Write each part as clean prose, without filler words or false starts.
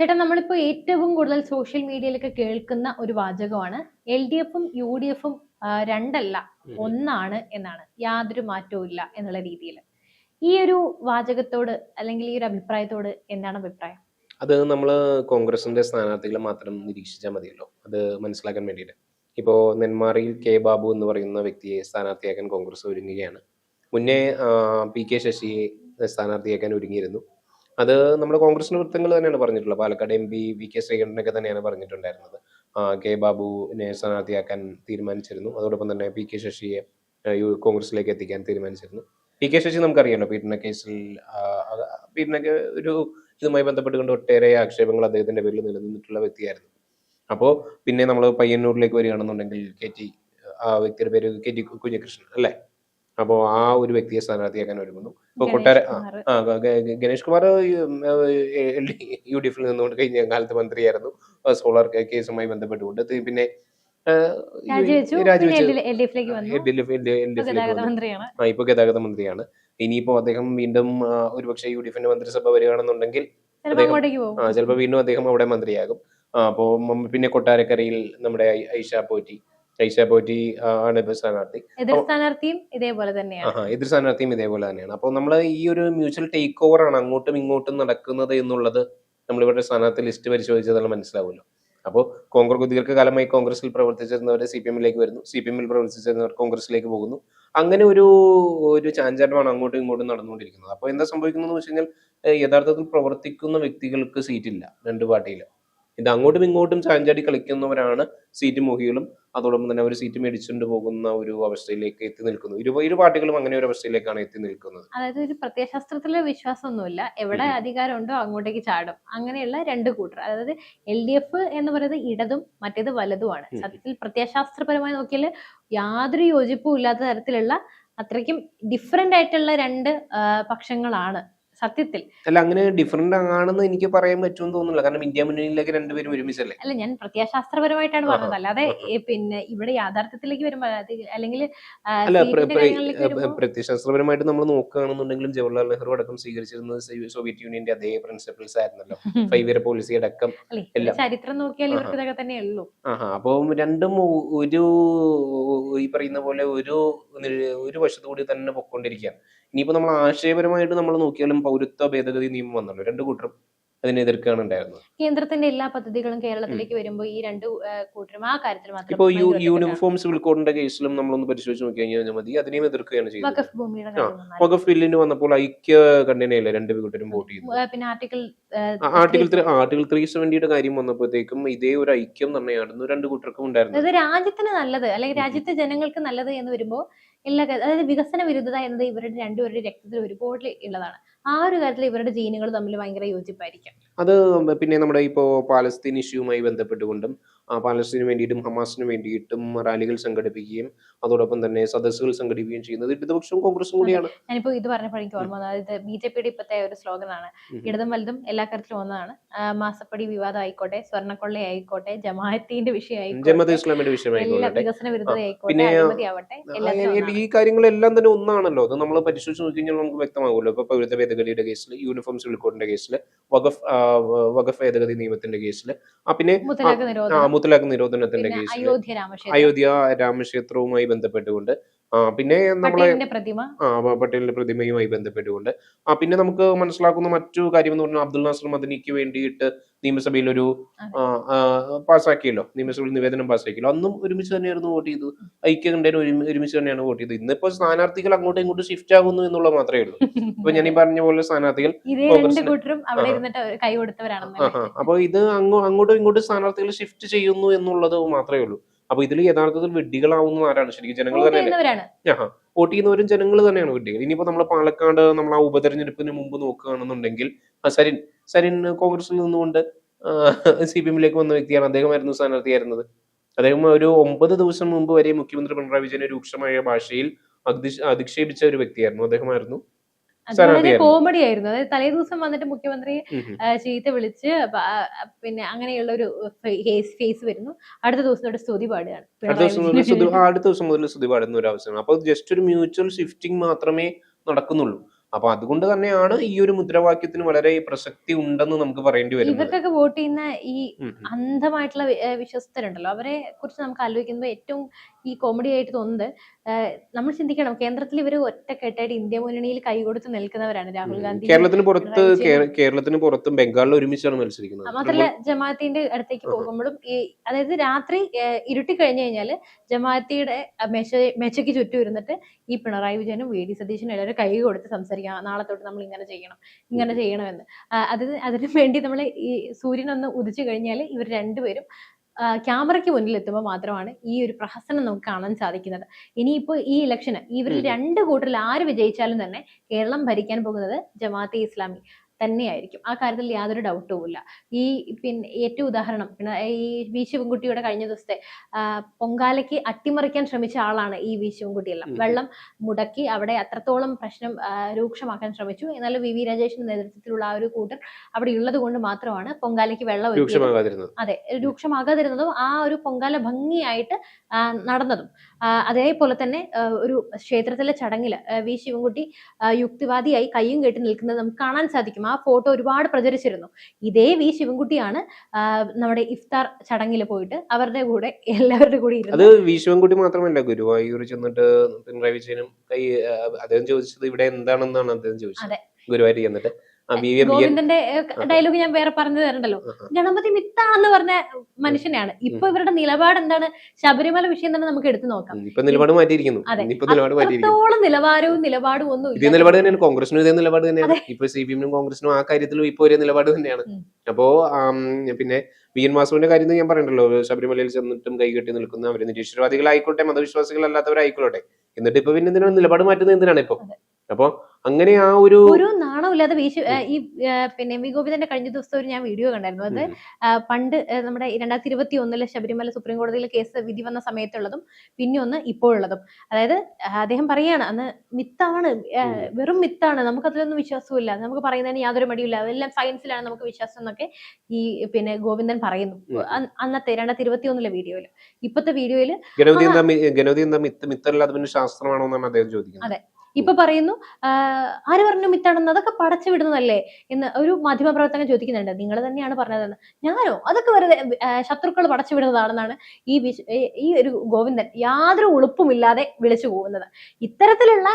ചേട്ടാ, നമ്മളിപ്പോ ഏറ്റവും കൂടുതൽ സോഷ്യൽ മീഡിയയിലൊക്കെ കേൾക്കുന്ന ഒരു വാചകമാണ് LDF-ഉം UDF-ഉം രണ്ടല്ല ഒന്നാണ് എന്നാണ്. യാതൊരു മാറ്റവും ഇല്ല എന്നുള്ള രീതിയിൽ. ഈ ഒരു വാചകത്തോട് അല്ലെങ്കിൽ ഈ ഒരു അഭിപ്രായത്തോട് എന്താണ് അഭിപ്രായം? അത് നമ്മൾ കോൺഗ്രസിന്റെ സ്ഥാനാർത്ഥികളെ മാത്രം നിരീക്ഷിച്ചാൽ മതിയല്ലോ അത് മനസ്സിലാക്കാൻ വേണ്ടിയിട്ട്. ഇപ്പോൾ നെന്മാറയിൽ കെ ബാബു എന്ന് പറയുന്ന വ്യക്തിയെ സ്ഥാനാർത്ഥിയാക്കാൻ കോൺഗ്രസ് ഒരുങ്ങുകയാണ്. മുന്നേ PK ശശിയെ സ്ഥാനാർത്ഥിയാക്കാൻ ഒരുങ്ങിയിരുന്നു. അത് നമ്മുടെ കോൺഗ്രസിന്റെ വൃത്തങ്ങൾ തന്നെയാണ് പറഞ്ഞിട്ടുള്ളത്. പാലക്കാട് MP VK ശ്രീകണ്ഠനൊക്കെ തന്നെയാണ് പറഞ്ഞിട്ടുണ്ടായിരുന്നത്. കെ ബാബുവിനെ സ്ഥാനാർത്ഥിയാക്കാൻ തീരുമാനിച്ചിരുന്നു. അതോടൊപ്പം തന്നെ PK ശശിയെ കോൺഗ്രസിലേക്ക് എത്തിക്കാൻ തീരുമാനിച്ചിരുന്നു. PK ശശി നമുക്കറിയാമല്ലോ, പീഡന കേസിൽ പീഡനക്ക് ഒരു ഇതുമായി ബന്ധപ്പെട്ടുകൊണ്ട് ഒട്ടേറെ ആക്ഷേപങ്ങൾ അദ്ദേഹത്തിന്റെ പേരിൽ നിലനിന്നിട്ടുള്ള വ്യക്തിയായിരുന്നു. അപ്പോൾ പിന്നെ നമ്മൾ പയ്യന്നൂരിലേക്ക് വരികയാണെന്നുണ്ടെങ്കിൽ ആ വ്യക്തിയുടെ പേര് KT കുഞ്ഞികൃഷ്ണൻ അല്ലേ? അപ്പോൾ ആ ഒരു വ്യക്തിയെ സ്ഥാനാർത്ഥിയാക്കാൻ ഒരുങ്ങുന്നു. ഇപ്പോൾ ഗണേഷ് കുമാർ UDF-ൽ നിന്നുകൊണ്ട് കഴിഞ്ഞ കാലത്ത് മന്ത്രിയായിരുന്നു. സോളാർ കേസുമായി ബന്ധപ്പെട്ടുകൊണ്ട് പിന്നെ ഇപ്പൊ ഗതാഗത മന്ത്രിയാണ്. ഇനിയിപ്പോ അദ്ദേഹം വീണ്ടും ഒരുപക്ഷെ UDF-ന്റെ മന്ത്രിസഭ വരികയാണെന്നുണ്ടെങ്കിൽ ചിലപ്പോൾ വീണ്ടും അദ്ദേഹം അവിടെ മന്ത്രിയാകും. അപ്പോ പിന്നെ കൊട്ടാരക്കരയിൽ നമ്മുടെ ഐഷ പോറ്റി ആണ് ഇപ്പൊ സ്ഥാനാർത്ഥി. എതിർ സ്ഥാനാർത്ഥിയും ഇതേപോലെ തന്നെയാണ്. അപ്പോൾ നമ്മൾ ഈ ഒരു മ്യൂച്വൽ ടേക്ക് ഓവർ ആണ് അങ്ങോട്ടും ഇങ്ങോട്ടും നടക്കുന്നത് എന്നുള്ളത് നമ്മളിവിടെ സ്ഥാനാർത്ഥി ലിസ്റ്റ് പരിശോധിച്ചതെല്ലാം മനസ്സിലാവുമല്ലോ. അപ്പോൾ ദീർഘകാലമായി കോൺഗ്രസിൽ പ്രവർത്തിച്ചിരുന്നവർ CPM-ലേക്ക് വരുന്നു, CPM-ൽ പ്രവർത്തിച്ചിരുന്നവർ കോൺഗ്രസിലേക്ക് പോകുന്നു. അങ്ങനെ ഒരു ചാഞ്ചാട്ടമാണ് അങ്ങോട്ടും ഇങ്ങോട്ടും നടന്നുകൊണ്ടിരിക്കുന്നത്. അപ്പോൾ എന്താ സംഭവിക്കുന്നതെന്ന് വെച്ച് കഴിഞ്ഞാൽ യഥാർത്ഥത്തിൽ പ്രവർത്തിക്കുന്ന വ്യക്തികൾക്ക് സീറ്റില്ല രണ്ട് പാർട്ടിയിലും. ഇത് അങ്ങോട്ടും ഇങ്ങോട്ടും ചാഞ്ചാടി കളിക്കുന്നവരാണ് സീറ്റ് മോഹികളും അതോടൊപ്പം തന്നെ അവർ സീറ്റ് മേടിച്ചുകൊണ്ട് പോകുന്ന ഒരു അവസ്ഥയിലേക്ക് എത്തി നിൽക്കുന്നു. ഇരു പാർട്ടികളും അങ്ങനെ ഒരു അവസ്ഥയിലേക്കാണ് എത്തി നിൽക്കുന്നത്. അതായത് ഒരു പ്രത്യയശാസ്ത്രത്തിലെ വിശ്വാസമൊന്നുമില്ല. എവിടെ അധികാരമുണ്ടോ അങ്ങോട്ടേക്ക് ചാടും. അങ്ങനെയുള്ള രണ്ട് കൂട്ടർ. അതായത് LDF എന്ന് പറയുന്നത് ഇടതും മറ്റേത് വലതുമാണ്. സത്യത്തിൽ പ്രത്യയശാസ്ത്രപരമായി നോക്കിയാൽ യാതൊരു യോജിപ്പും ഇല്ലാത്ത തരത്തിലുള്ള അത്രയ്ക്കും ഡിഫറെന്റ് ആയിട്ടുള്ള രണ്ട് പക്ഷങ്ങളാണ് സത്യത്തിൽ. അല്ല, അങ്ങനെ ഡിഫറെന്റ് ആണെന്ന് എനിക്ക് പറയാൻ പറ്റുമെന്ന് തോന്നുന്നില്ല. കാരണം ഇന്ത്യ മുന്നണിയിലേക്ക് രണ്ടുപേരും ഒരുമിച്ചല്ലേ. അല്ല, ഞാൻ പ്രത്യയശാസ്ത്രപരമായിട്ടാണ് പറഞ്ഞത്. അല്ലാതെ പിന്നെ ഇവിടെ യാഥാർത്ഥ്യത്തിലേക്ക് വരുമ്പോ അല്ലെങ്കിൽ പ്രത്യയശാസ്ത്രപരമായിട്ട് നമ്മൾ നോക്കുകയാണെന്നുണ്ടെങ്കിലും ജവഹർലാൽ നെഹ്റു അടക്കം സ്വീകരിച്ചിരുന്നത് സോവിയറ്റ് യൂണിയന്റെ അതേ പ്രിൻസിപ്പിൾസ് ആയിരുന്നല്ലോ. 5 ഇയർ പോളിസി അടക്കം ചരിത്രം നോക്കിയാൽ ഇവർക്ക് ഇതൊക്കെ തന്നെയുള്ളൂ. അപ്പൊ രണ്ടും ഒരു ഈ പറയുന്ന പോലെ ഒരു വശത്തുകൂടി തന്നെ പൊക്കൊണ്ടിരിക്കുകയാണ്. ഇനിയിപ്പോ നമ്മൾ ആശയപരമായിട്ട് നമ്മൾ നോക്കിയാലും പൗരത്വ ഭേദഗതി നിയമം വന്നല്ലോ, രണ്ടു കൂട്ടരും അതിനെ എതിർക്കുകയാണ് ഉണ്ടായിരുന്നത്. കേന്ദ്രത്തിന്റെ എല്ലാ പദ്ധതികളും കേരളത്തിലേക്ക് വരുമ്പോൾ ഈ രണ്ട് കൂട്ടരും ആ കാര്യത്തിൽ മാത്രം. ഇപ്പൊ യൂണിഫോം സിവിൽ കോഡിന്റെ കേസിലും നമ്മളൊന്ന് പരിശോധിച്ച് നോക്കി കഴിഞ്ഞാൽ മതി, അതിനെയും എതിർക്കുകയാണ് ചെയ്യുന്നത്. വഖഫ് ബില്ലിന് വന്നപ്പോൾ ഐക്യ കണ്ഠേനയല്ലേ രണ്ടു കൂട്ടരും വോട്ട് ചെയ്തു. പിന്നെ ആർട്ടിക്കിൾ 370 കാര്യം വന്നപ്പോഴത്തേക്കും ഇതേ ഒരു ഐക്യം തന്നെയായിരുന്നു രണ്ടു കൂട്ടർക്കും ഉണ്ടായിരുന്നത്. രാജ്യത്തിന് നല്ലത് അല്ലെങ്കിൽ രാജ്യത്തെ ജനങ്ങൾക്ക് നല്ലത് എന്ന് വരുമ്പോൾ അതായത് വികസന വിരുദ്ധത എന്നത് ഇവരുടെ രണ്ടുപേരുടെ രക്തത്തിൽ ഒരുപാട് ഉള്ളതാണ്. ആ ഒരു കാര്യത്തിൽ ഇവരുടെ ജീനുകൾ തമ്മിൽ ഭയങ്കര യോജിപ്പായിരിക്കും. അത് പിന്നെ നമ്മുടെ ഇപ്പോൾ പാലസ്തീൻ ഇഷ്യൂവുമായി ബന്ധപ്പെട്ടുകൊണ്ടും പാലസ്തീന് വേണ്ടിയിട്ടും ഹമാസിന് വേണ്ടിയിട്ടും റാലികൾ സംഘടിപ്പിക്കുകയും അതോടൊപ്പം തന്നെ സദസ്സുകൾ സംഘടിപ്പിക്കുകയും ചെയ്യുന്നത് ഇടതുപക്ഷവും കോൺഗ്രസും കൂടിയാണ്. ഞാനിപ്പോ ഇത് പറഞ്ഞപ്പോൾ എനിക്ക് ഓർമ്മ വന്നത്, അതായത് BJP-യുടെ ഇപ്പോഴത്തെ ഒരു സ്ലോഗനാണ് ഇടതും വലുതും എല്ലാ കാര്യത്തിലും ഒന്നാണ്. മാസപ്പടി വിവാദം ആയിക്കോട്ടെ, സ്വർണ്ണക്കൊള്ള ആയിക്കോട്ടെ, ജമാഅത്തിന്റെ ജമാഅത്തെ ഇസ്ലാമിയുടെ വിഷയമായിക്കോട്ടെ, വികസന വിരുദ്ധത ആയിക്കോട്ടെ, അഴിമതി ആവട്ടെ, ഈ കാര്യങ്ങളെല്ലാം തന്നെ ഒന്നാണല്ലോ. അത് നമ്മൾ പരിശോധിച്ച് നോക്കി കഴിഞ്ഞാൽ നമുക്ക് വ്യക്തമാകുമല്ലോ. ഇപ്പൊ പൗരത്വ ഭേദഗതിയുടെ കേസിൽ, യൂണിഫോം സിവിൽ കോഡിന്റെ കേസിൽ, വഖഫ് ഭേദഗതി നിയമത്തിന്റെ കേസിൽ, പിന്നെ മുത്തലാഖ് നിരോധനത്തിന്റെ കേസിൽ, അയോധ്യ രാമക്ഷേത്രവുമായി ബന്ധപ്പെട്ടുകൊണ്ട്, പിന്നെ നമ്മളെ പട്ടേലിന്റെ പ്രതിമയുമായി ബന്ധപ്പെട്ടുകൊണ്ട്, പിന്നെ നമുക്ക് മനസ്സിലാക്കുന്ന മറ്റു കാര്യം എന്ന് പറഞ്ഞാൽ അബ്ദുൽ നാസർ മദനിക്ക് വേണ്ടിയിട്ട് നിയമസഭയിൽ ഒരു പാസ്സാക്കിയല്ലോ, നിയമസഭയിൽ നിവേദനം പാസ്സാക്കിയല്ലോ. അന്നും ഒരുമിച്ച് തന്നെയായിരുന്നു വോട്ട് ചെയ്തത്. ഐക്യകണ്ഠേന ഒരുമിച്ച് തന്നെയാണ് വോട്ട് ചെയ്തത്. ഇന്നിപ്പോ സ്ഥാനാർത്ഥികൾ അങ്ങോട്ടും ഇങ്ങോട്ടും ഷിഫ്റ്റ് ആകുന്നു എന്നുള്ളത് മാത്രമേ ഉള്ളൂ. ഇപ്പൊ ഞാൻ ഈ പറഞ്ഞ പോലെ സ്ഥാനാർത്ഥികൾ അപ്പൊ ഇത് അങ്ങോട്ടും ഇങ്ങോട്ടും സ്ഥാനാർത്ഥികൾ ഷിഫ്റ്റ് ചെയ്യുന്നു എന്നുള്ളത് മാത്രമേ ഉള്ളൂ. അപ്പൊ ഇതിൽ യഥാർത്ഥത്തിൽ വിഡ്ഢികളാവുന്ന ആരാണ്? ശരിക്കും ജനങ്ങൾ തന്നെയാണ്. വോട്ട് ചെയ്യുന്നവരും ജനങ്ങൾ തന്നെയാണ് വിഡ്ഢികൾ. ഇനിയിപ്പോ നമ്മള് പാലക്കാട് നമ്മൾ ആ ഉപതെരഞ്ഞെടുപ്പിന് മുമ്പ് നോക്കുകയാണെന്നുണ്ടെങ്കിൽ സരിൻ കോൺഗ്രസിൽ നിന്നുകൊണ്ട് CPM-ലേക്ക് വന്ന വ്യക്തിയാണ്. അദ്ദേഹമായിരുന്നു സ്ഥാനാർത്ഥിയായിരുന്നത്. അദ്ദേഹം ഒരു 9 ദിവസം മുമ്പ് വരെ മുഖ്യമന്ത്രി പിണറായി വിജയനെ രൂക്ഷമായ ഭാഷയിൽ അധിക്ഷേപിച്ച ഒരു വ്യക്തിയായിരുന്നു. അദ്ദേഹമായിരുന്നു കോമഡി ആയിരുന്നു. അതായത് തലേ ദിവസം വന്നിട്ട് മുഖ്യമന്ത്രി ചീത്ത വിളിച്ച് പിന്നെ അങ്ങനെയുള്ള ഒരു ഫേസ് വരുന്നു. അടുത്ത ദിവസം സ്തുതി പാടുകയാണ്. അടുത്ത ദിവസം മുതൽ സ്തുതി പാടുന്ന ഒരു അവസരം. അപ്പൊ ജസ്റ്റ് ഒരു മ്യൂച്വൽ ഷിഫ്റ്റിംഗ് മാത്രമേ നടക്കുന്നുള്ളൂ. അപ്പൊ അതുകൊണ്ട് തന്നെയാണ് ഈ ഒരു മുദ്രാവാക്യത്തിന് വളരെ പ്രസക്തി ഉണ്ടെന്ന് നമുക്ക് പറയേണ്ടി വരുന്നത്. ഇവർക്കൊക്കെ വോട്ട് ചെയ്യുന്ന ഈ അന്ധമായിട്ടുള്ള വിശ്വസ്തരുണ്ടല്ലോ, അവരെ കുറിച്ച് നമുക്ക് ആലോചിക്കുമ്പോൾ ഏറ്റവും ഈ കോമഡി ആയിട്ട് തോന്നുന്നത്, നമ്മൾ ചിന്തിക്കണം, കേന്ദ്രത്തിൽ ഇവർ ഒറ്റക്കെട്ടായിട്ട് ഇന്ത്യ മുന്നണിയിൽ കൈകൊടുത്ത് നിൽക്കുന്നവരാണ്. രാഹുൽ ഗാന്ധി കേരളത്തിന് പുറത്തും ബംഗാളിൽ ഒരുമിച്ചാണ് മത്സരിക്കുന്നത്. മാത്രമല്ല ജമാഅത്തിന്റെ അടുത്തേക്ക് പോകുമ്പോഴും അതായത് രാത്രി ഇരുട്ടി കഴിഞ്ഞു കഴിഞ്ഞാല് ജമാഅത്തിയുടെ മെച്ചയ്ക്ക് ചുറ്റും ഇരുന്നിട്ട് ഈ പിണറായി വിജയനും VD സതീശനും എല്ലാവരും കൈ കൊടുത്ത് സംസാരിക്കാം, നാളെ തൊട്ട് നമ്മൾ ഇങ്ങനെ ചെയ്യണമെന്ന്. അതിനു വേണ്ടി നമ്മൾ ഈ സൂര്യനൊന്ന് ഉദിച്ചു കഴിഞ്ഞാൽ ഇവർ രണ്ടുപേരും ക്യാമറയ്ക്ക് മുന്നിൽ എത്തുമ്പോൾ മാത്രമാണ് ഈ ഒരു പ്രഹസനം നമുക്ക് കാണാൻ സാധിക്കുന്നത്. ഇനിയിപ്പോ ഈ ഇലക്ഷന് ഇവരിൽ രണ്ട് കൂട്ടരിൽ ആര് വിജയിച്ചാലും തന്നെ കേരളം ഭരിക്കാൻ പോകുന്നത് ജമാഅത്തെ ഇസ്ലാമി തന്നെയായിരിക്കും. ആ കാര്യത്തിൽ യാതൊരു ഡൗട്ടും ഇല്ല. ഈ പിന്നെ ഏറ്റവും ഉദാഹരണം ഈ വി ശിവൻകുട്ടിയുടെ കഴിഞ്ഞ ദിവസത്തെ പൊങ്കാലയ്ക്ക് അട്ടിമറിക്കാൻ ശ്രമിച്ച ആളാണ് ഈ വി ശിവൻകുട്ടിയെല്ലാം. വെള്ളം മുടക്കി അവിടെ അത്രത്തോളം പ്രശ്നം രൂക്ഷമാക്കാൻ ശ്രമിച്ചു. എന്നാൽ VV രാജേഷിന്റെ നേതൃത്വത്തിലുള്ള ആ ഒരു കൂട്ടർ അവിടെ ഉള്ളത് കൊണ്ട് മാത്രമാണ് പൊങ്കാലയ്ക്ക് വെള്ളം രൂക്ഷമാകാതിരുന്നതും ആ ഒരു പൊങ്കാല ഭംഗിയായിട്ട് നടന്നതും. അതേപോലെ തന്നെ ഒരു ക്ഷേത്രത്തിലെ ചടങ്ങില് വി ശിവൻകുട്ടി യുക്തിവാദിയായി കയ്യും കെട്ടി നിൽക്കുന്നത് നമുക്ക് കാണാൻ സാധിക്കും. ആ ഫോട്ടോ ഒരുപാട് പ്രചരിച്ചിരുന്നു. ഇതേ വി ശിവൻകുട്ടിയാണ് നമ്മുടെ ഇഫ്താർ ചടങ്ങിൽ പോയിട്ട് അവരുടെ കൂടെ എല്ലാവരുടെ കൂടെ ഇരുന്നത്. അത് വി ശിവൻകുട്ടി മാത്രമല്ല, ഗുരുവായൂർ ചെന്നിട്ട് പിണറായി വിജയനും അദ്ദേഹം ചോദിച്ചത് ഇവിടെ എന്താണെന്നാണ് അദ്ദേഹം ചോദിച്ചത്. ഗുരുവായൂർ ചെന്നിട്ട് ഗോവിന്ദന്റെ ഡയലോഗ് ഞാൻ വേറെ പറഞ്ഞു തരണ്ടല്ലോ. ഗണപതി മിത്താണെന്ന് പറഞ്ഞ മനുഷ്യനെയാണ്. ഇപ്പൊ ഇവരുടെ നിലപാട് എന്താണ്, ശബരിമല വിഷയം തന്നെ നമുക്ക് എടുത്തു നോക്കാം. നിലപാട് മാറ്റിയിരിക്കുന്നു. അത്രത്തോളം നിലപാടും ഒന്നും ഇതേ നിലപാട് തന്നെയാണ് കോൺഗ്രസിനും, ഇതേ നിലപാട് തന്നെയാണ്. ഇപ്പൊ CPM-നും കോൺഗ്രസിനും ആ കാര്യത്തിലും ഇപ്പൊ ഒരേ നിലപാട് തന്നെയാണ്. അപ്പോ പിന്നെ VN വാസുവിന്റെ കാര്യം ഞാൻ പറയണ്ടല്ലോ, ശബരിമലയിൽ ചെന്നിട്ടും കൈകെട്ടി നിൽക്കുന്ന അവര് നിരീശ്വരവാദികളായിക്കോട്ടെ മതവിശ്വാസികളല്ലാത്തവരായിക്കോട്ടെ, എന്നിട്ട് ഇപ്പൊ പിന്നെ എന്തിനാണ് നിലപാട് മാറ്റുന്നത്, എന്തിനാണ് ഇപ്പൊ? അപ്പൊ അങ്ങനെ ആ ഒരു നാണമില്ലാതെ ഈ പിന്നെ വി ഗോവിന്ദന്റെ കഴിഞ്ഞ ദിവസം ഞാൻ വീഡിയോ കണ്ടായിരുന്നു. അത് പണ്ട് നമ്മുടെ 2021 ശബരിമല സുപ്രീം കോടതിയിൽ കേസ് വിധി വന്ന സമയത്തുള്ളതും പിന്നെ ഒന്ന് ഇപ്പോഴുള്ളതും. അതായത് അദ്ദേഹം പറയാണ് അന്ന് മിത്താണ്, വെറും മിത്താണ്, നമുക്ക് അതിലൊന്നും വിശ്വാസമില്ല, നമുക്ക് പറയുന്നതിന് യാതൊരു മടിയില്ല, അതെല്ലാം സയൻസിലാണ് നമുക്ക് വിശ്വാസം എന്നൊക്കെ ഈ പിന്നെ ഗോവിന്ദൻ പറയുന്നു അന്നത്തെ 2021 വീഡിയോയില്. ഇപ്പത്തെ വീഡിയോയില് ശാസ്ത്രമാണോ എന്നാണ് അദ്ദേഹം ചോദിക്കുന്നത്. അതെ, ഇപ്പൊ പറയുന്നു ആര് പറഞ്ഞു മിത്താണെന്ന്, അതൊക്കെ പടച്ചു വിടുന്നതല്ലേ എന്ന് ഒരു മാധ്യമപ്രവർത്തകൻ ചോദിക്കുന്നുണ്ട്. നിങ്ങൾ തന്നെയാണ് പറഞ്ഞതെന്ന്. ഞാനോ? അതൊക്കെ വെറുതെ ശത്രുക്കൾ പടച്ചു വിടുന്നതാണെന്നാണ് ഈ ഒരു ഗോവിന്ദൻ യാതൊരു ഉളുപ്പുമില്ലാതെ വിളിച്ചു പോകുന്നത്. ഇത്തരത്തിലുള്ള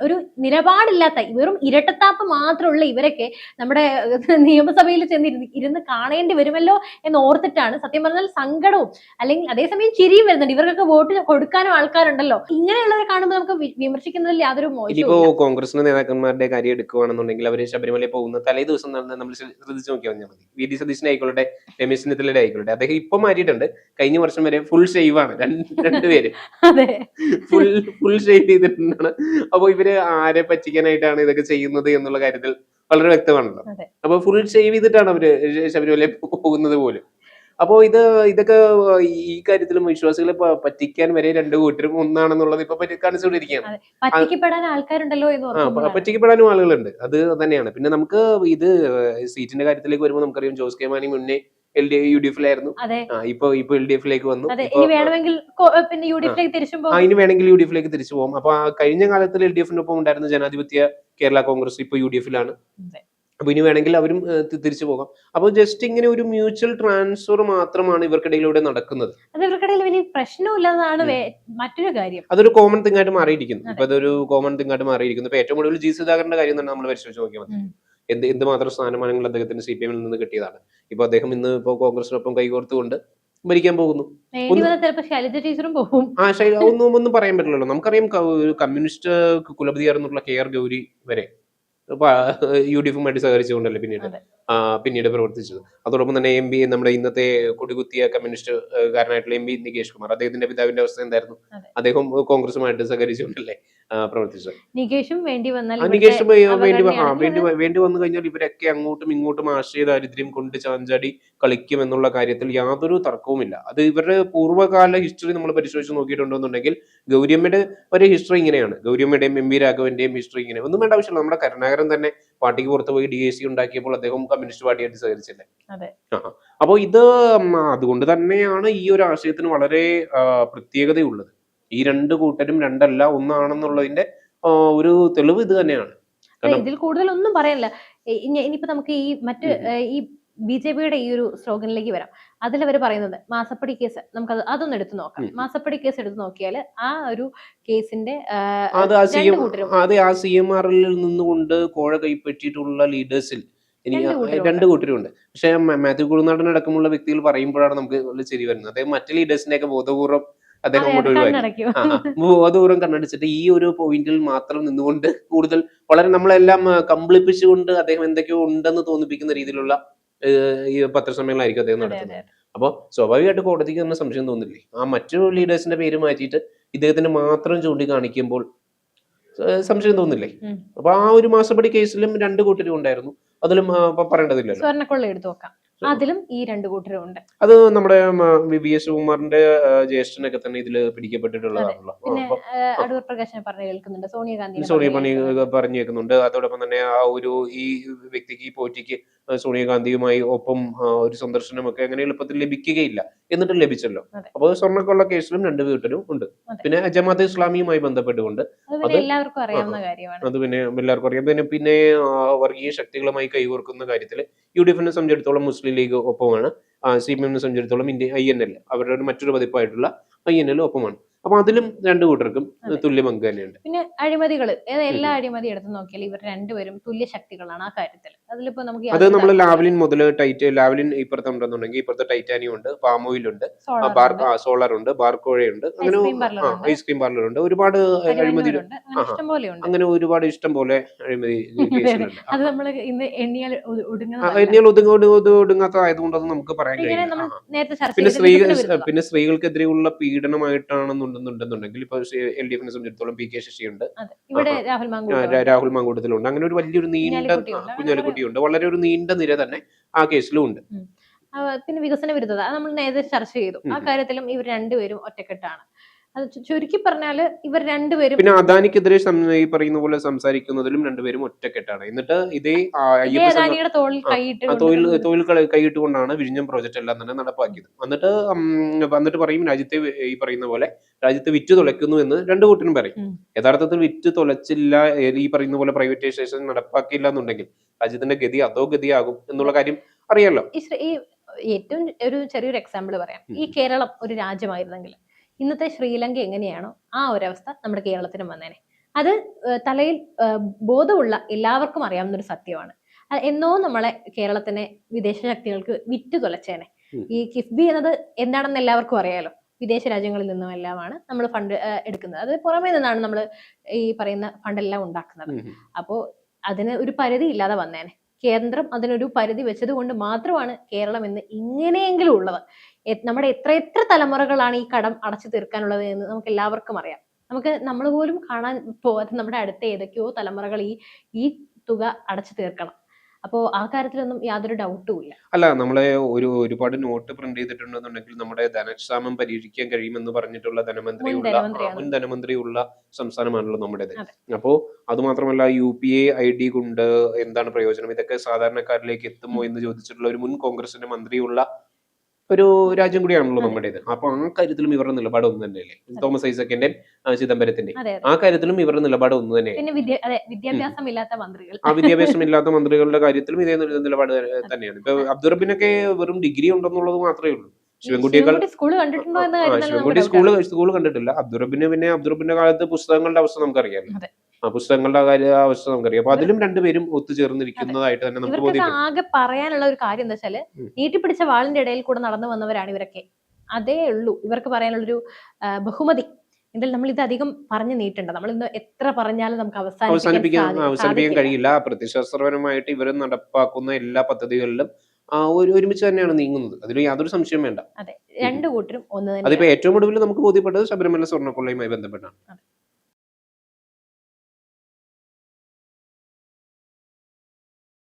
ഒരു നിലപാടില്ലാത്ത വെറും ഇരട്ടത്താപ്പ് മാത്രമുള്ള ഇവരൊക്കെ നമ്മുടെ നിയമസഭയിൽ ഇരുന്ന് കാണേണ്ടി വരുമല്ലോ എന്ന് ഓർത്തിട്ടാണ് സത്യം പറഞ്ഞാൽ സങ്കടവും, അല്ലെങ്കിൽ അതേസമയം ചിരിയും വരുന്നുണ്ട്. ഇവർക്കൊക്കെ വോട്ട് കൊടുക്കാനും ആൾക്കാരുണ്ടല്ലോ. ഇങ്ങനെയുള്ളവരെ കാണുമ്പോൾ നമുക്ക് വിമർശിക്കുന്നത് ഇനിയിപ്പോ കോൺഗ്രസിന്റെ നേതാക്കന്മാരുടെ കാര്യം എടുക്കുകയാണെന്നുണ്ടെങ്കിൽ അവര് ശബരിമലയിൽ പോകുന്ന തലേ ദിവസം നമ്മൾ ശ്രദ്ധിച്ചു നോക്കിയാൽ മതി. VD സതീശന്റെ ആയിക്കോട്ടെ, രമേശ് ചെന്നിത്തലയുടെ ആയിക്കോട്ടെ, അദ്ദേഹം ഇപ്പൊ മാറ്റിയിട്ടുണ്ട്. കഴിഞ്ഞ വർഷം വരെ ഫുൾ ഷെയ്വ് ആണ് രണ്ടുപേര്, ഫുൾ ഷെയ്വ് ചെയ്തിട്ടുണ്ടാണ്. അപ്പൊ ഇവര് ആരെ പറ്റിക്കാനായിട്ടാണ് ഇതൊക്കെ ചെയ്യുന്നത് എന്നുള്ള കാര്യത്തിൽ വളരെ വ്യക്തമാണല്ലോ. അപ്പൊ ഫുൾ ഷെയ്വ് ചെയ്തിട്ടാണ് അവര് ശബരിമലയിൽ പോകുന്നത് പോലും. അപ്പോ ഇതൊക്കെ ഈ കാര്യത്തിലും വിശ്വാസികളെ പറ്റിക്കാൻ വരെ രണ്ടു കൂട്ടരും ഒന്നാണെന്നുള്ളത് ഇപ്പൊ കാണിച്ചുകൊണ്ടിരിക്കുകയാണ്. പറ്റിക്കപ്പെടാനും ആളുകളുണ്ട്, അത് തന്നെയാണ്. പിന്നെ നമുക്ക് ഇത് സീറ്റിന്റെ കാര്യത്തിലേക്ക് വരുമ്പോൾ നമുക്കറിയാം ജോസ് കെ മാണി മുന്നേ UDF-ലായിരുന്നു, ഇപ്പൊ LDF-ലേക്ക് വന്നു. ഇനി വേണമെങ്കിൽ UDF-ലേക്ക് തിരിച്ചു പോകും. അപ്പൊ കഴിഞ്ഞ കാലത്തിൽ LDF-നൊപ്പം ഉണ്ടായിരുന്ന ജനാധിപത്യ കേരള കോൺഗ്രസ് ഇപ്പൊ UDF-ലാണ്. അപ്പൊ ഇനി വേണമെങ്കിൽ അവരും തിരിച്ചു പോകാം. അപ്പൊ ജസ്റ്റ് ഇങ്ങനെ ഒരു മ്യൂച്വൽ ട്രാൻസ്ഫർ മാത്രമാണ് ഇവർക്കിടയിലൂടെ നടക്കുന്നത്. പ്രശ്നമില്ലെന്നാണ് മറ്റൊരു കാര്യം. അതൊരു കോമൺ തിങ് ആയിട്ട് മാറിയിരിക്കുന്നു. ഇപ്പൊ അതൊരു കോമൺ തിങ് ആയിട്ട് മാറിയിരിക്കുന്നു. ഇപ്പൊ ഏറ്റവും കൂടുതൽ G സുധാകരന്റെ കാര്യം തന്നെ നമ്മൾ പരിശോധിച്ച് നോക്കിയാൽ മതി. എന്തുമാത്രം സ്ഥാനമാനങ്ങൾ അദ്ദേഹത്തിന് CPM-ൽ നിന്ന് കിട്ടിയതാണ്. ഇപ്പൊ അദ്ദേഹം ഇന്ന് ഇപ്പൊ കോൺഗ്രസിനൊപ്പം കൈകോർത്തുകൊണ്ട് ഭരിക്കാൻ പോകുന്നു. ഒന്നും പറയാൻ പറ്റില്ലല്ലോ. നമുക്കറിയാം കമ്മ്യൂണിസ്റ്റ് കുലപതിയായിരുന്നുള്ള KR ഗൗരി വരെ UDF-ഉമായിട്ട് സഹകരിച്ചുകൊണ്ടല്ലേ പിന്നീട് പ്രവർത്തിച്ചത്. അതോടൊപ്പം തന്നെ MP നമ്മുടെ ഇന്നത്തെ കൊടികുത്തിയ കമ്മ്യൂണിസ്റ്റുകാരനായിട്ടുള്ള MP നികേഷ് കുമാർ, അദ്ദേഹത്തിന്റെ പിതാവിന്റെ അവസ്ഥ എന്തായിരുന്നു? അദ്ദേഹം കോൺഗ്രസുമായിട്ട് സഹകരിച്ചുകൊണ്ടല്ലേ പ്രവർത്തിച്ചത്. നികേഷും വേണ്ടി വന്നു കഴിഞ്ഞാൽ ഇവരൊക്കെ അങ്ങോട്ടും ഇങ്ങോട്ടും ആശയ ദാരിദ്ര്യം കൊണ്ട് ചാഞ്ചാടി കളിക്കും എന്നുള്ള കാര്യത്തിൽ യാതൊരു തർക്കവുമില്ല. അത് ഇവരുടെ പൂർവ്വകാല ഹിസ്റ്ററി നമ്മൾ പരിശോധിച്ച് നോക്കിയിട്ടുണ്ടെന്നുണ്ടെങ്കിൽ ഗൗരിയമ്മയുടെ ഒരു ഹിസ്റ്ററി ഇങ്ങനെയാണ്. ഗൗരിയമ്മയുടെയും MP രാഘവന്റെയും ഹിസ്റ്ററി ഇങ്ങനെ. ഒന്നും വേണ്ട ആവശ്യമില്ല. നമ്മുടെ കരുണാകരൻ തന്നെ പാർട്ടിക്ക് പുറത്ത് പോയി DAC ഉണ്ടാക്കിയപ്പോൾ അദ്ദേഹം കമ്മ്യൂണിസ്റ്റ് പാർട്ടിയായിട്ട് സഹകരിച്ചില്ലേ. അപ്പൊ അതുകൊണ്ട് തന്നെയാണ് ഈ ഒരു ആശയത്തിന് വളരെ പ്രത്യേകതയുള്ളത്. ഈ രണ്ട് കൂട്ടരും രണ്ടല്ല ഒന്നാണെന്നുള്ളതിന്റെ ഒരു തെളിവ് ഇത് തന്നെയാണ്. ഇതിൽ കൂടുതൽ ഒന്നും പറയാനില്ല. ഇനിയിപ്പോ നമുക്ക് ഈ മറ്റ് ഈ BJP-യുടെ ഈ ഒരു സ്ലോഗനിലേക്ക് വരാം. അതിലവർ പറയുന്നത് മാസപ്പടി കേസ്, നമുക്കത് അതൊന്ന് എടുത്തു നോക്കാം. മാസപ്പടി കേസ് എടുത്തു നോക്കിയാൽ ആ ഒരു കേസിന്റെ അത് ആ CMR-ൽ നിന്നുകൊണ്ട് കോഴ കൈപ്പറ്റിയിട്ടുള്ള ലീഡേഴ്സിൽ രണ്ട് കൂട്ടരുണ്ട്. പക്ഷെ മാത്യു കുഴൽനാടൻ അടക്കമുള്ള വ്യക്തികൾ പറയുമ്പോഴാണ് നമുക്ക് ശരി വരുന്നത്. അദ്ദേഹം മറ്റു ലീഡേഴ്സിന്റെ ഒക്കെ ബോധപൂർവ്വം അദ്ദേഹം ബോധപൂർവ്വം കണ്ണടിച്ചിട്ട് ഈ ഒരു പോയിന്റിൽ മാത്രം നിന്നുകൊണ്ട് കൂടുതൽ വളരെ നമ്മളെല്ലാം കമ്പിളിപ്പിച്ചുകൊണ്ട് അദ്ദേഹം എന്തൊക്കെയോ ഉണ്ടെന്ന് തോന്നിപ്പിക്കുന്ന രീതിയിലുള്ള ഈ പത്രസമ്മേളനമായിരിക്കും അദ്ദേഹം നടത്തുന്നത്. അപ്പൊ സ്വാഭാവികമായിട്ട് കോടതിക്ക് തന്നെ സംശയം തോന്നില്ലേ? ആ മറ്റു ലീഡേഴ്സിന്റെ പേര് മാറ്റിയിട്ട് ഇദ്ദേഹത്തിന് മാത്രം ചൂണ്ടിക്കാണിക്കുമ്പോൾ സംശയം തോന്നില്ലേ? അപ്പൊ ആ ഒരു മാസപ്പടി കേസിലും രണ്ട് കൂട്ടരും ഉണ്ടായിരുന്നു. അതിലും പറയേണ്ടതില്ലല്ലോ. സ്വർണ്ണക്കൊള്ള എടുത്തു നോക്കാം, അതിലും ഈ രണ്ട് കൂട്ടരും ഉണ്ട്. അത് നമ്മുടെ VS ശിവകുമാറിന്റെ ജ്യേഷ്ഠനൊക്കെ തന്നെ ഇതില് പിടിക്കപ്പെട്ടിട്ടുള്ളതാണല്ലോ. പിന്നെ അടൂർ പ്രകാശിനെ പറഞ്ഞു കേൾക്കുന്നുണ്ട്, സോണിയ പറഞ്ഞു കേൾക്കുന്നുണ്ട്. അതോടൊപ്പം തന്നെ ആ ഒരു ഈ വ്യക്തിക്ക് ഈ പോറ്റിക്ക് സോണിയാഗാന്ധിയുമായി ഒപ്പം ഒരു സന്ദർശനമൊക്കെ അങ്ങനെ എളുപ്പത്തിൽ ലഭിക്കുകയില്ല, എന്നിട്ടും ലഭിച്ചല്ലോ. അപ്പോൾ സ്വർണ്ണക്കൊള്ള കേസിലും രണ്ട് വീട്ടിലും ഉണ്ട്. പിന്നെ ജമാഅത്തെ ഇസ്ലാമിയുമായി ബന്ധപ്പെട്ടുകൊണ്ട് എല്ലാവർക്കും അറിയാവുന്ന കാര്യമാണ്. അത് പിന്നെ എല്ലാവർക്കും അറിയാം. പിന്നെ വർഗീയ ശക്തികളുമായി കൈകോർക്കുന്ന കാര്യത്തിൽ UDF-നെ സംബന്ധിച്ചിടത്തോളം മുസ്ലിം ലീഗ് ഒപ്പമാണ്, CPM-നെ സംബന്ധിച്ചിടത്തോളം INL അവരുടെ മറ്റൊരു പതിപ്പായിട്ടുള്ള INL ഒപ്പമാണ്. അപ്പൊ അതിലും രണ്ടു കൂട്ടർക്കും തുല്യ പങ്ക് തന്നെയുണ്ട്. പിന്നെ അഴിമതികൾ, എല്ലാ അഴിമതി എടുത്ത് നോക്കിയാൽ ഇവർ രണ്ടുപേരും തുല്യ ശക്തികളാണ് ആ കാര്യത്തിൽ. അതിലിപ്പോ നമുക്ക് അത് നമ്മൾ ലാവ്ലിൻ മുതൽ ലാവ്ലിൻ ഇപ്പുറത്ത് ഉണ്ടെന്നുണ്ടെങ്കിൽ ഇപ്പുറത്തെ ടൈറ്റാനിയം ഉണ്ട്, പാം ഓയിൽ ഉണ്ട്, സോളാർ ഉണ്ട്, ബാർക്കോഴയുണ്ട്, അങ്ങനെ ഐസ്ക്രീം പാർലർ ഉണ്ട്, ഒരുപാട് അഴിമതി, അങ്ങനെ ഒരുപാട് ഇഷ്ടം പോലെ അഴിമതി അത് നമ്മൾ ഇന്ന് എണ്ണിയാൽ ഒടുങ്ങാത്ത ആയതുകൊണ്ട് അത് നമുക്ക് പറയാൻ കഴിയില്ല. പിന്നെ സ്ത്രീകൾക്കെതിരെയുള്ള പീഡനമായിട്ടാണെന്നുണ്ടെന്നുണ്ടെങ്കിൽ ഇപ്പൊ LDF-നെ സംബന്ധിച്ചിടത്തോളം PK ശശിയുണ്ട്, രാഹുൽ മാങ്കൂട്ടത്തിലുണ്ട്, അങ്ങനെ ഒരു വലിയൊരു നീണ്ട കുഞ്ഞാലിക്കുട്ടിയുണ്ട്, വളരെ ഒരു നീണ്ട നിര തന്നെ ആ കേസിലും ഉണ്ട്. പിന്നെ വികസന വിരുദ്ധത നമ്മൾ നേരത്തെ ചർച്ച ചെയ്തു. ആ കാര്യത്തിലും ഇവർ രണ്ടുപേരും ഒറ്റക്കെട്ടാണ്. അത് ചുരുക്കി പറഞ്ഞാല് ഇവർ രണ്ടുപേരും പിന്നെ അദാനിക്കെതിരെ ഈ പറയുന്ന പോലെ സംസാരിക്കുന്നതിലും രണ്ടുപേരും ഒറ്റക്കെട്ടാണ്. എന്നിട്ട് ഇതേ തൊഴിൽ കൈയിട്ടുകൊണ്ടാണ് വിഴിഞ്ഞം പ്രോജക്റ്റ് എല്ലാം തന്നെ നടപ്പാക്കിയത്. എന്നിട്ട് പറയും രാജ്യത്തെ ഈ പറയുന്ന പോലെ രാജ്യത്ത് വിറ്റ് തുളയ്ക്കുന്നു എന്ന് രണ്ടു കൂട്ടരും പറയും. യഥാർത്ഥത്തിൽ വിറ്റ് തുളച്ചില്ല, ഈ പറയുന്ന പോലെ പ്രൈവറ്റൈസേഷൻ നടപ്പാക്കിയില്ല എന്നുണ്ടെങ്കിൽ രാജ്യത്തിന്റെ ഗതി അതോ ഗതിയാകും എന്നുള്ള കാര്യം അറിയാലോ. ഈ ഏറ്റവും ഒരു ചെറിയൊരു എക്സാമ്പിൾ പറയാം. ഈ കേരളം ഒരു രാജ്യമായിരുന്നെങ്കിൽ ഇന്നത്തെ ശ്രീലങ്ക എങ്ങനെയാണോ ആ ഒരവസ്ഥ നമ്മുടെ കേരളത്തിനും വന്നേനെ. അത് തലയിൽ ബോധമുള്ള എല്ലാവർക്കും അറിയാവുന്ന ഒരു സത്യമാണ്. എന്നോ നമ്മളെ കേരളത്തിനെ വിദേശ ശക്തികൾക്ക് വിറ്റു തുലച്ചേനെ. ഈ കിഫ്ബി എന്നത് എന്താണെന്ന് എല്ലാവർക്കും അറിയാലോ. വിദേശ രാജ്യങ്ങളിൽ നിന്നും എല്ലാമാണ് നമ്മൾ ഫണ്ട് എടുക്കുന്നത്. അത് പുറമേ നിന്നാണ് നമ്മൾ ഈ പറയുന്ന ഫണ്ടെല്ലാം ഉണ്ടാക്കുന്നത്. അപ്പോ അതിന് ഒരു പരിധി ഇല്ലാതെ വന്നേനെ. കേന്ദ്രം അതിനൊരു പരിധി വെച്ചത് കൊണ്ട് മാത്രമാണ് കേരളം ഇന്ന് ഇങ്ങനെയെങ്കിലും ഉള്ളത്. നമ്മുടെ എത്ര തലമുറകളാണ് ഈ കടം അടച്ചു തീർക്കാനുള്ളത് എന്ന് നമുക്ക് എല്ലാവർക്കും അറിയാം. നമ്മൾ പോലും കാണാൻ പോവാതെ നമ്മുടെ അടുത്ത ഏതൊക്കെയോ തലമുറകൾ ഈ തുക അടച്ചു തീർക്കണം. അപ്പോ ആ കാര്യത്തിലൊന്നും യാതൊരു ഡൗട്ടും ഇല്ല. അല്ല, നമ്മളെ ഒരുപാട് നോട്ട് പ്രിന്റ് ചെയ്തിട്ടുണ്ടെന്നുണ്ടെങ്കിൽ നമ്മുടെ ധനക്ഷാമം പരിഹരിക്കാൻ കഴിയുമെന്ന് പറഞ്ഞിട്ടുള്ള മുൻ ധനമന്ത്രിയുള്ള സംസ്ഥാനമാണല്ലോ നമ്മുടേത്. അപ്പോ അത് മാത്രമല്ല UPA ID കൊണ്ട് എന്താണ് പ്രയോജനം, ഇതൊക്കെ സാധാരണക്കാരിലേക്ക് എത്തുമോ എന്ന് ചോദിച്ചിട്ടുള്ള ഒരു മുൻ കോൺഗ്രസിന്റെ മന്ത്രിയുള്ള ഒരു രാജ്യം കൂടിയാണല്ലോ നമ്മുടേത്. അപ്പൊ ആ കാര്യത്തിലും ഇവരുടെ നിലപാട് ഒന്ന് തന്നെയല്ലേ? തോമസ് ഐസക്കിന്റെ, ചിദംബരത്തിന്റെ ആ കാര്യത്തിലും ഇവരുടെ നിലപാട് ഒന്ന് തന്നെയാണ്. വിദ്യാഭ്യാസമില്ലാത്ത മന്ത്രികളുടെ കാര്യത്തിലും ഇതേ നിലപാട് തന്നെയാണ്. ഇപ്പൊ അബ്ദുറബിനൊക്കെ വെറും ഡിഗ്രി ഉണ്ടെന്നുള്ളത് മാത്രമേ ഉള്ളൂ. ശിവൻകുട്ടിയേക്കാൾ ശിവൻകുട്ടി സ്കൂൾ കണ്ടിട്ടില്ല. അബ്ദുറബിന്റെ കാലത്ത് പുസ്തകങ്ങളുടെ അവസ്ഥ നമുക്കറിയാമല്ലോ. പുസ്തകങ്ങളുടെ അവസ്ഥ നമുക്കറിയാം. അപ്പൊ അതിലും രണ്ടുപേരും ഒത്തുചേർന്നിരിക്കുന്നതായിട്ട് തന്നെ നമുക്ക് ബോധ്യപ്പെടും. ആകെ പറയാനുള്ള ഒരു കാര്യം എന്താ വെച്ചാല്, നീട്ടിപ്പിടിച്ച വാളിന്റെ ഇടയിൽ കൂടെ നടന്നു വന്നവരാണ് ഇവരൊക്കെ. അതേ ഉള്ളൂ ഇവർക്ക് പറയാനുള്ളൊരു ബഹുമതി. എന്തായാലും നമ്മൾ ഇത് അധികം പറഞ്ഞു നീട്ടണ്ട. നമ്മൾ ഇന്ന് എത്ര പറഞ്ഞാലും നമുക്ക് അവസാനിപ്പിക്കാൻ കഴിയില്ല. പ്രത്യയശാസ്ത്രപരമായിട്ട് ഇവർ നടപ്പാക്കുന്ന എല്ലാ പദ്ധതികളിലും ഒരുമിച്ച് തന്നെയാണ് നീങ്ങുന്നത്. അതിൽ യാതൊരു സംശയം വേണ്ട. അതെ, രണ്ടു കൂട്ടരും ഒന്ന് തന്നെ. അതിപ്പോ ഏറ്റവും ഒടുവിൽ നമുക്ക് ബോധ്യപ്പെട്ടത് ശബരിമല സ്വർണ്ണക്കൊള്ളയുമായി ബന്ധപ്പെട്ടാണ്.